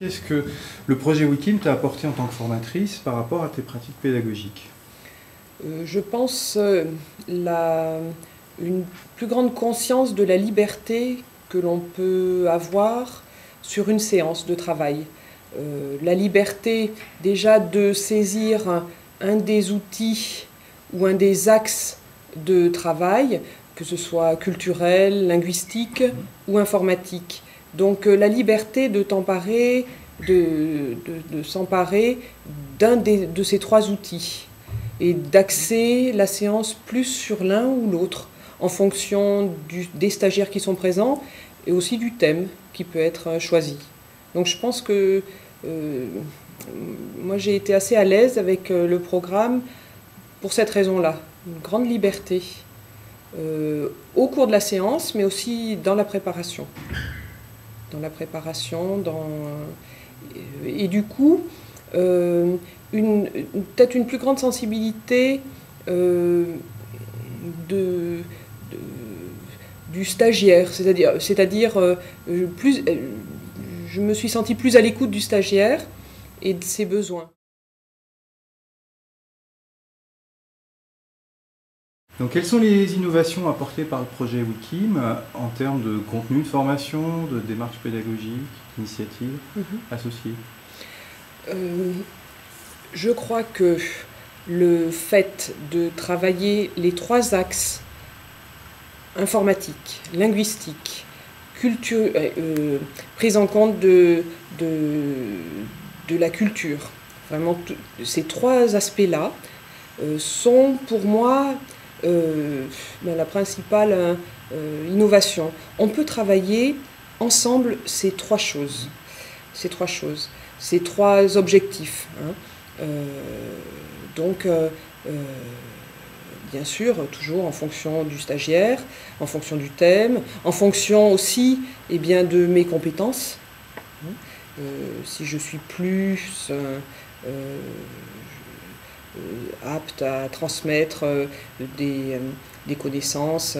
Qu'est-ce que le projet Wikim t'a apporté en tant que formatrice par rapport à tes pratiques pédagogiques? Je pense une plus grande conscience de la liberté que l'on peut avoir sur une séance de travail. La liberté déjà de saisir un des outils ou un des axes de travail, que ce soit culturel, linguistique ou informatique. Donc la liberté de t'emparer, de s'emparer de ces trois outils et d'axer la séance plus sur l'un ou l'autre en fonction des stagiaires qui sont présents et aussi du thème qui peut être choisi. Donc je pense que moi j'ai été assez à l'aise avec le programme pour cette raison-là, une grande liberté au cours de la séance, mais aussi dans la préparation. Et du coup, peut-être une plus grande sensibilité du stagiaire, c'est-à-dire je me suis sentie plus à l'écoute du stagiaire et de ses besoins. Donc, quelles sont les innovations apportées par le projet Wikim en termes de contenu de formation, de démarche pédagogique, d'initiatives associées? Je crois que le fait de travailler les trois axes informatique, linguistique, culture, prise en compte de la culture, vraiment ces trois aspects-là sont pour moi la principale innovation. On peut travailler ensemble ces trois choses, ces trois objectifs. Bien sûr, toujours en fonction du stagiaire, en fonction du thème, en fonction aussi de mes compétences. Si je suis plus apte à transmettre des connaissances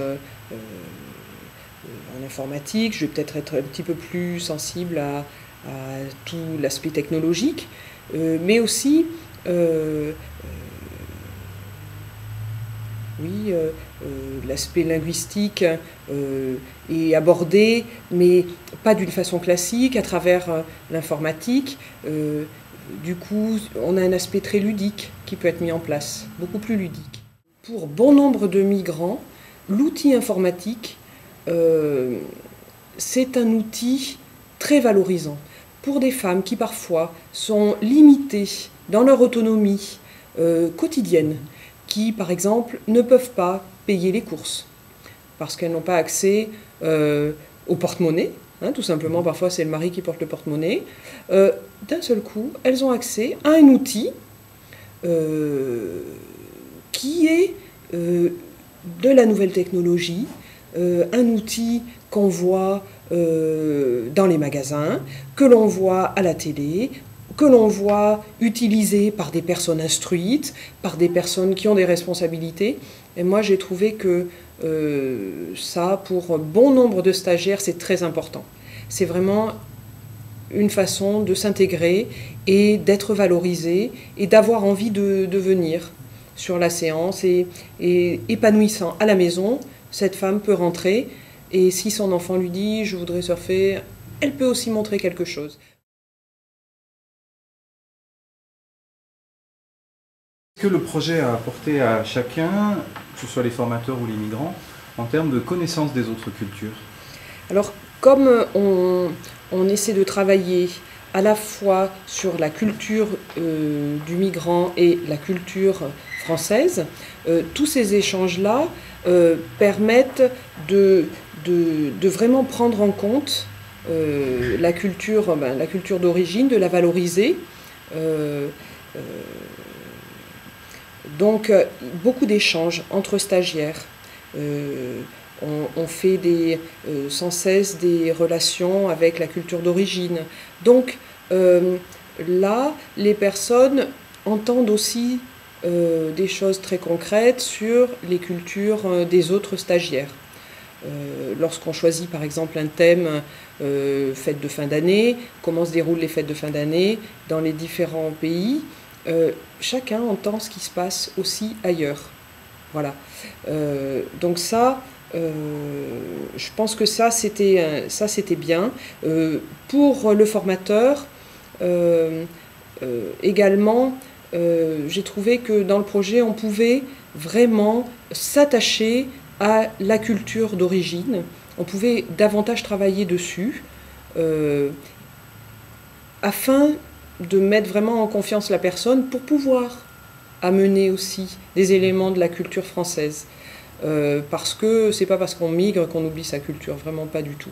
en informatique, je vais peut-être être un petit peu plus sensible à tout l'aspect technologique, mais aussi l'aspect linguistique est abordé, mais pas d'une façon classique, à travers l'informatique. Du coup, on a un aspect très ludique qui peut être mis en place, beaucoup plus ludique. Pour bon nombre de migrants, l'outil informatique, c'est un outil très valorisant. Pour des femmes qui parfois sont limitées dans leur autonomie quotidienne, qui par exemple ne peuvent pas payer les courses parce qu'elles n'ont pas accès au porte-monnaie, tout simplement parfois c'est le mari qui porte le porte-monnaie, d'un seul coup elles ont accès à un outil qui est de la nouvelle technologie, un outil qu'on voit dans les magasins, que l'on voit à la télé, que l'on voit utilisé par des personnes instruites, par des personnes qui ont des responsabilités. Et moi, j'ai trouvé que ça, pour bon nombre de stagiaires, c'est très important. C'est vraiment une façon de s'intégrer et d'être valorisé et d'avoir envie de venir sur la séance. Et épanouissant à la maison, cette femme peut rentrer et si son enfant lui dit « je voudrais surfer », elle peut aussi montrer quelque chose. Qu'est-ce que le projet a apporté à chacun, que ce soit les formateurs ou les migrants, en termes de connaissance des autres cultures? Alors, comme on essaie de travailler à la fois sur la culture du migrant et la culture française, tous ces échanges-là permettent de vraiment prendre en compte la culture d'origine, de la valoriser. Donc, beaucoup d'échanges entre stagiaires. On fait sans cesse des relations avec la culture d'origine. Donc, là, les personnes entendent aussi des choses très concrètes sur les cultures des autres stagiaires. Lorsqu'on choisit par exemple un thème, fête de fin d'année, comment se déroulent les fêtes de fin d'année dans les différents pays, chacun entend ce qui se passe aussi ailleurs. Voilà. Donc ça, je pense que ça c'était bien. Pour le formateur, également, j'ai trouvé que dans le projet, on pouvait vraiment s'attacher à la culture d'origine. On pouvait davantage travailler dessus afin de mettre vraiment en confiance la personne pour pouvoir amener aussi des éléments de la culture française. Parce que c'est pas parce qu'on migre qu'on oublie sa culture, vraiment pas du tout.